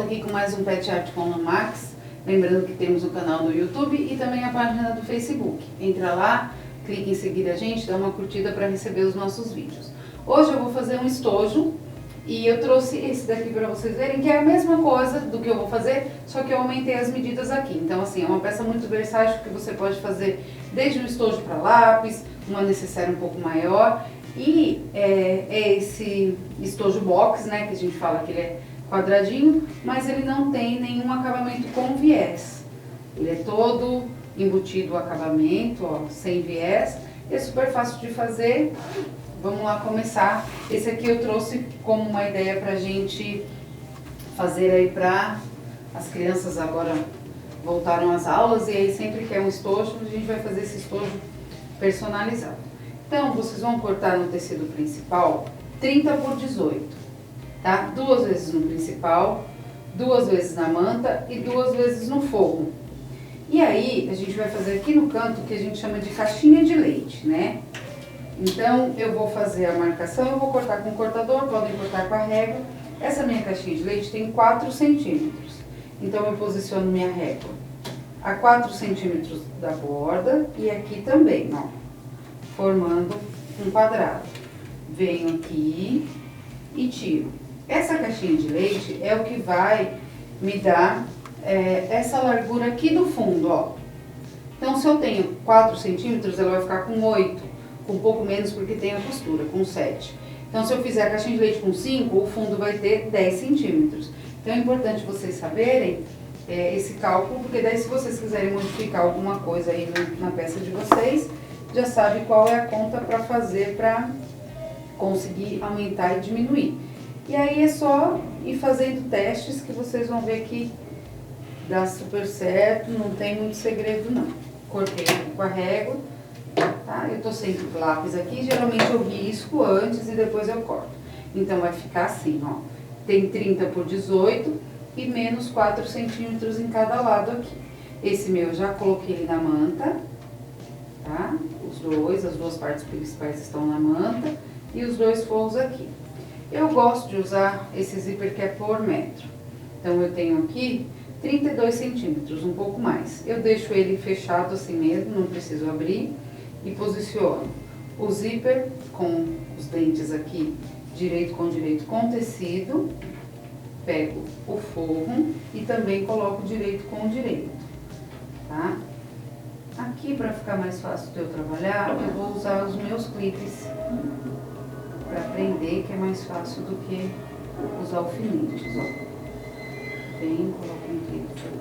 aqui com mais um Pet Art com a Max. Lembrando que temos o canal do YouTube e também a página do Facebook. Entra lá, clique em seguir a gente, dá uma curtida para receber os nossos vídeos. Hoje eu vou fazer um estojo e eu trouxe esse daqui para vocês verem, que é a mesma coisa do que eu vou fazer, só que eu aumentei as medidas aqui. Então assim, é uma peça muito versátil que você pode fazer desde um estojo para lápis, uma necessaire um pouco maior. E é esse estojo box, né, que a gente fala que ele é quadradinho, mas ele não tem nenhum acabamento com viés. Ele é todo embutido o acabamento, ó, sem viés. É super fácil de fazer. Vamos lá começar. Esse aqui eu trouxe como uma ideia pra gente fazer aí pra... As crianças agora voltaram às aulas e aí sempre que é um estojo, a gente vai fazer esse estojo personalizado. Então, vocês vão cortar no tecido principal 30 por 18, tá? 2 vezes no principal, 2 vezes na manta e 2 vezes no forro. E aí, a gente vai fazer aqui no canto o que a gente chama de caixinha de leite, né? Então, eu vou fazer a marcação, eu vou cortar com o cortador, podem cortar com a régua. Essa minha caixinha de leite tem 4 centímetros. Então, eu posiciono minha régua a 4 centímetros da borda e aqui também, ó, formando um quadrado. Venho aqui e tiro. Essa caixinha de leite é o que vai me dar essa largura aqui do fundo, ó. Então, se eu tenho 4 centímetros, ela vai ficar com 8, com um pouco menos porque tem a costura, com 7. Então, se eu fizer a caixinha de leite com 5, o fundo vai ter 10 centímetros. Então, é importante vocês saberem esse cálculo, porque daí se vocês quiserem modificar alguma coisa aí na peça de vocês, já sabe qual é a conta para fazer para conseguir aumentar e diminuir. E aí é só ir fazendo testes que vocês vão ver que dá super certo, não tem muito segredo não. Cortei com a régua, tá? Eu tô sem lápis aqui, geralmente eu risco antes e depois eu corto. Então vai ficar assim, ó. Tem 30 por 18 e menos 4 centímetros em cada lado aqui. Esse meu eu já coloquei ele na manta, tá? As duas partes principais estão na manta e os 2 forros aqui. Eu gosto de usar esse zíper que é por metro. Então, eu tenho aqui 32 centímetros, um pouco mais. Eu deixo ele fechado assim mesmo, não preciso abrir. E posiciono o zíper com os dentes aqui, direito com tecido. Pego o forro e também coloco direito com direito, tá? Aqui, para ficar mais fácil de eu trabalhar, eu vou usar os meus clipes para prender, que é mais fácil do que usar alfinetes, ó. Venho, coloco um clipe aqui.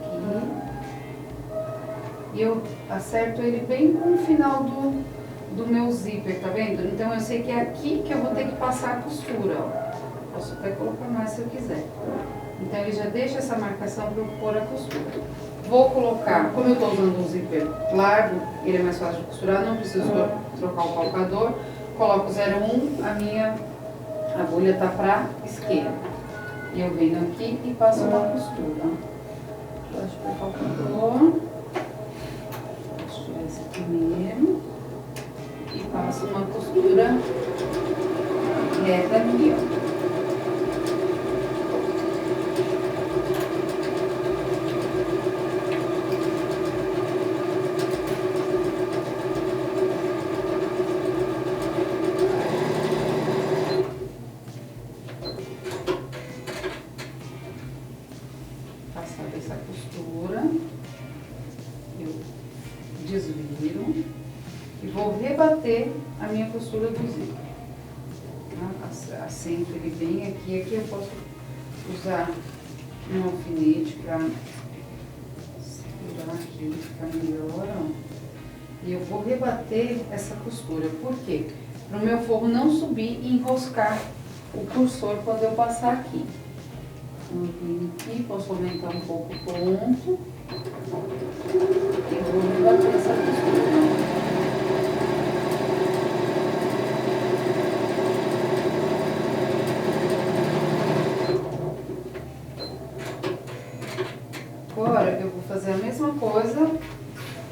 E eu acerto ele bem no final do meu zíper, tá vendo? Então, eu sei que é aqui que eu vou ter que passar a costura, ó. Posso até colocar mais se eu quiser. Então, ele já deixa essa marcação para eu pôr a costura. Vou colocar, como eu estou usando um zíper largo, ele é mais fácil de costurar, não preciso trocar o calcador. Coloco 0,1, a minha agulha está para esquerda. E eu venho aqui e passo uma costura. Deixa eu pegar o calcador. Deixa eu tirar esse primeiro. E passo uma costura reta aqui, ó. Passada essa costura, eu desviro e vou rebater a minha costura do zíper. Tá? Assento ele bem aqui. Aqui eu posso usar um alfinete para segurar aqui, ficar melhor, ó. E eu vou rebater essa costura. Por quê? Para o meu forro não subir e enroscar o cursor quando eu passar aqui. Então, eu venho aqui, posso aumentar um pouco o ponto e vou rebater essa costura. Agora, eu vou fazer a mesma coisa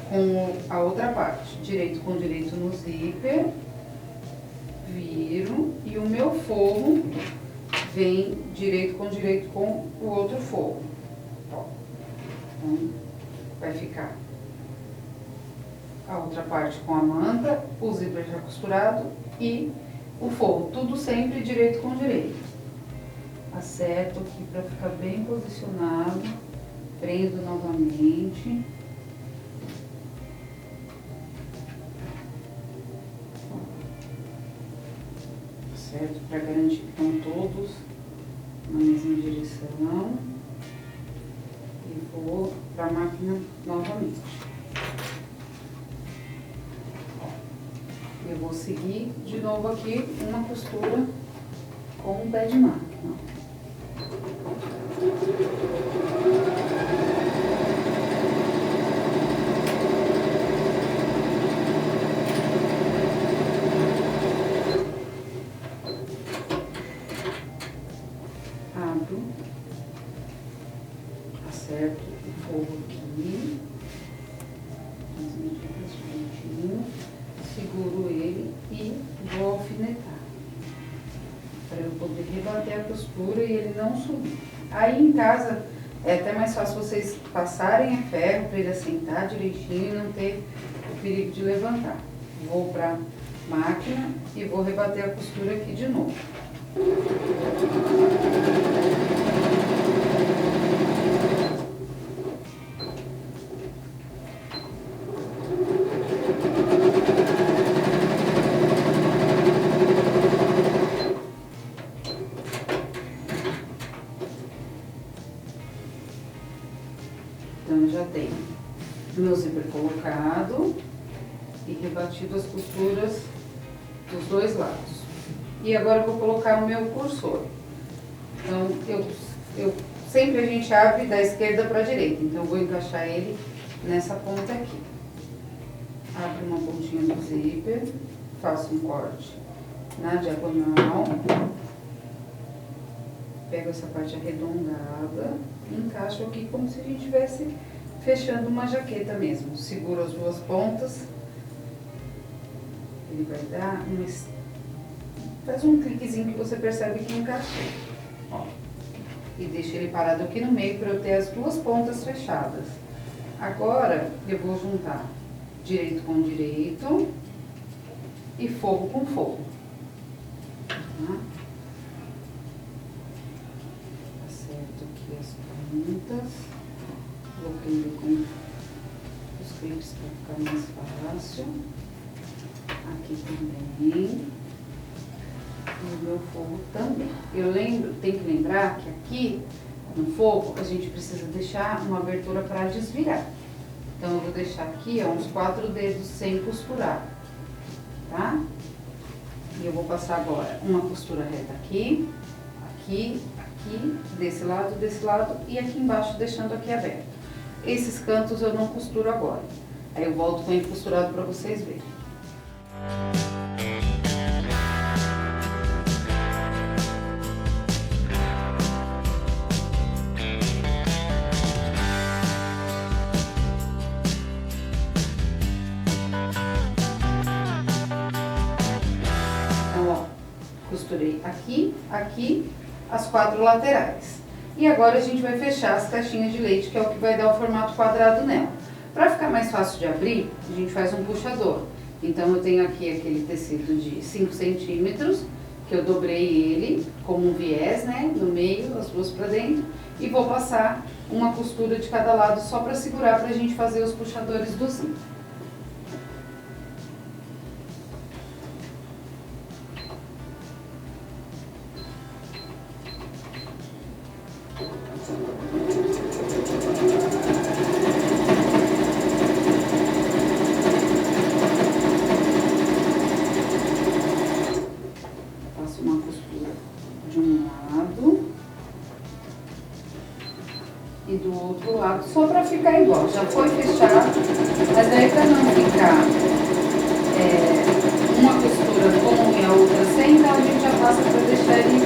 com a outra parte. Direito com direito no zíper, viro e o meu forro vem direito com o outro forro. Ó. Então, vai ficar a outra parte com a manta, o zíper já costurado e o forro, tudo sempre direito com direito. Acerto aqui para ficar bem posicionado, prendo novamente. Certo? Para garantir que estão todos na mesma direção. E vou para a máquina novamente. Eu vou seguir de novo aqui uma costura com o pé de máquina. Abro, acerto o forro aqui, as medidas direitinho, seguro ele e vou alfinetar, para eu poder rebater a costura e ele não subir. Aí em casa é até mais fácil vocês passarem a ferro para ele assentar direitinho e não ter o perigo de levantar. Vou para a máquina e vou rebater a costura aqui de novo. Então, já tenho o meu zíper colocado e rebatido as costuras dos dois lados. E agora eu vou colocar o meu cursor. Então, sempre a gente abre da esquerda para a direita, então eu vou encaixar ele nessa ponta aqui. Abro uma pontinha do zíper, faço um corte na diagonal, pego essa parte arredondada e encaixo aqui como se a gente estivesse fechando uma jaqueta mesmo. Seguro as duas pontas, ele vai dar faz um cliquezinho que você percebe que encaixou. Ó. E deixa ele parado aqui no meio para eu ter as duas pontas fechadas. Agora eu vou juntar direito com direito e forro com forro. Tá? Acerto aqui as pontas, bloqueio com os clipes para ficar mais fácil. Aqui também. E o meu forro também. Tenho que lembrar que aqui no forro a gente precisa deixar uma abertura para desvirar. Então eu vou deixar aqui uns 4 dedos sem costurar, tá? E eu vou passar agora uma costura reta aqui, aqui, aqui, desse lado e aqui embaixo deixando aqui aberto. Esses cantos eu não costuro agora. Aí eu volto com ele costurado para vocês verem. Costurei aqui, aqui, as 4 laterais. E agora a gente vai fechar as caixinhas de leite, que é o que vai dar o formato quadrado nela. Para ficar mais fácil de abrir, a gente faz um puxador. Então eu tenho aqui aquele tecido de 5 centímetros, que eu dobrei ele como um viés, né, no meio, as duas para dentro. E vou passar uma costura de cada lado só para segurar, para a gente fazer os puxadores do zíper. Faço uma costura de um lado e do outro lado, só para ficar igual. Já foi fechado, mas aí para não ficar uma costura com e a outra sem, então a gente já passa para deixar ele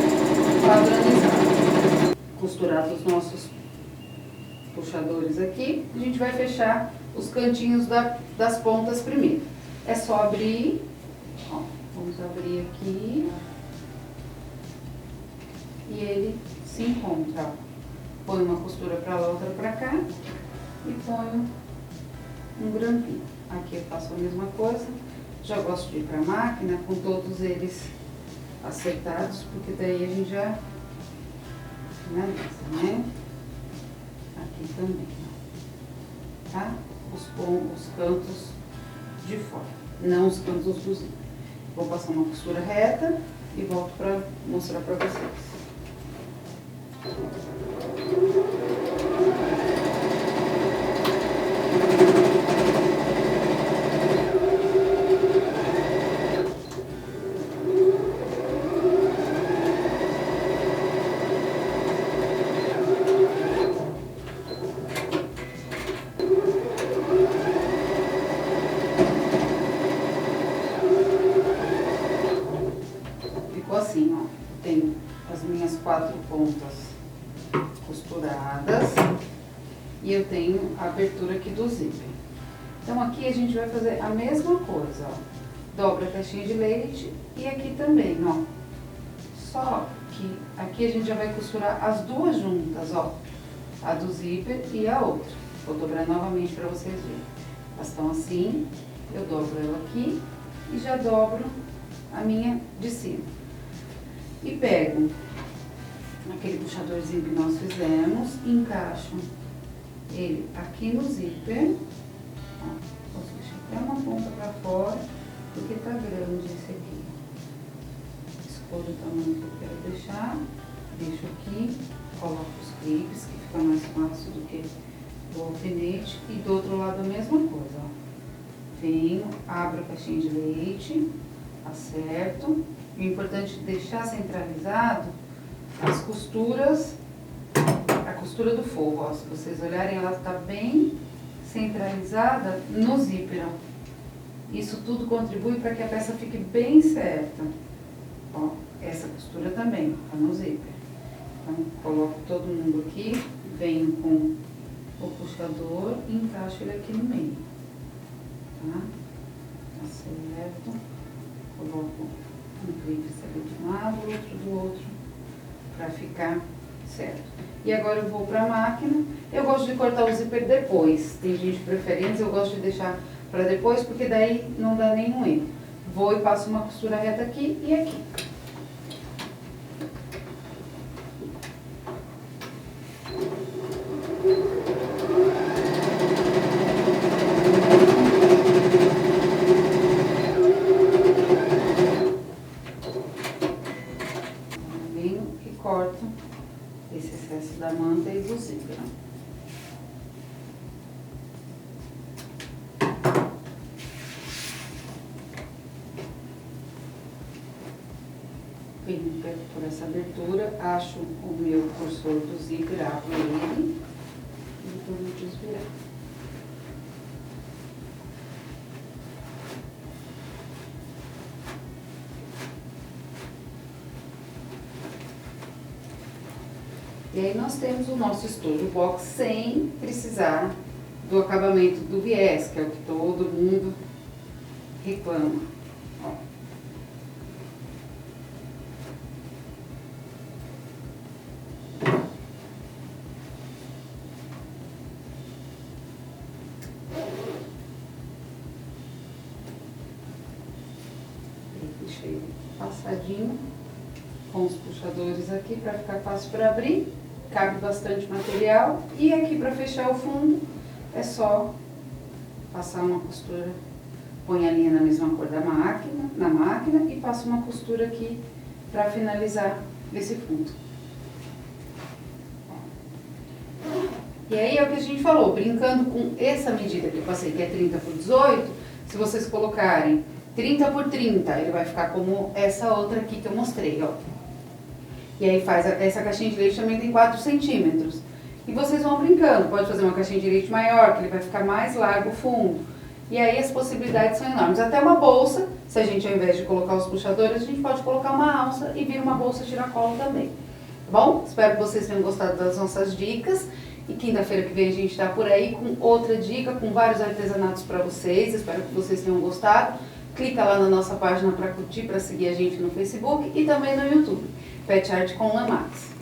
padronizado. Costurados os nossos puxadores aqui, a gente vai fechar os cantinhos das pontas primeiro. É só abrir, ó, vamos abrir aqui e ele se encontra, ó. Põe uma costura para lá, outra para cá e ponho um grampinho. Aqui eu faço a mesma coisa. Já gosto de ir para a máquina com todos eles acertados, porque daí a gente já finaliza, né? Aqui também, ó. Tá? Os cantos de fora, não os cantos do zíper. Vou passar uma costura reta e volto para mostrar para vocês. Ficou assim, ó. Tenho as minhas 4 pontas costuradas e eu tenho a abertura aqui do zíper. Então aqui a gente vai fazer a mesma coisa, ó. Dobra a caixinha de leite e aqui também, ó. Só que aqui a gente já vai costurar as duas juntas, ó. A do zíper e a outra. Vou dobrar novamente para vocês verem. Elas estão assim, eu dobro ela aqui e já dobro a minha de cima. E pego aquele puxadorzinho que nós fizemos, encaixo ele aqui no zíper, ó, posso deixar até uma ponta para fora, porque tá grande esse aqui. Escolho o tamanho que eu quero deixar, deixo aqui, coloco os clipes, que fica mais fácil do que o alfinete, e do outro lado a mesma coisa, ó. Venho, abro a caixinha de leite, acerto. O importante é deixar centralizado as costuras, a costura do forro, ó. Se vocês olharem, ela está bem centralizada no zíper, ó. Isso tudo contribui para que a peça fique bem certa. Ó, essa costura também está no zíper. Então, coloco todo mundo aqui, venho com o puxador e encaixo ele aqui no meio. Tá? Acerto, coloco um clipe ali de um lado, outro do outro, para ficar certo. E agora eu vou para a máquina. Eu gosto de cortar o zíper depois. Tem gente que prefere antes, eu gosto de deixar para depois, porque daí não dá nenhum erro. Vou e passo uma costura reta aqui e aqui. Corto esse excesso da manta e do zíper. Venho por essa abertura, acho o meu cursor do zíper, abro ele e vou desvirar. E aí nós temos o nosso estojo box sem precisar do acabamento do viés, que é o que todo mundo reclama. Ó. Deixei passadinho com os puxadores aqui para ficar fácil para abrir. Cabe bastante material. E aqui para fechar o fundo é só passar uma costura, põe a linha na mesma cor da máquina, na máquina, e passo uma costura aqui para finalizar esse fundo. E aí é o que a gente falou, brincando com essa medida que eu passei, que é 30 por 18, se vocês colocarem 30 por 30, ele vai ficar como essa outra aqui que eu mostrei, ó. E aí essa caixinha de leite também tem 4 centímetros. E vocês vão brincando, pode fazer uma caixinha de leite maior, que ele vai ficar mais largo o fundo. E aí as possibilidades são enormes. Até uma bolsa, se a gente ao invés de colocar os puxadores, a gente pode colocar uma alça e vir uma bolsa tiracolo também. Tá bom? Espero que vocês tenham gostado das nossas dicas. E quinta-feira que vem a gente está por aí com outra dica, com vários artesanatos para vocês. Espero que vocês tenham gostado. clica lá na nossa página para curtir, para seguir a gente no Facebook e também no YouTube, Pet Art com Lamax.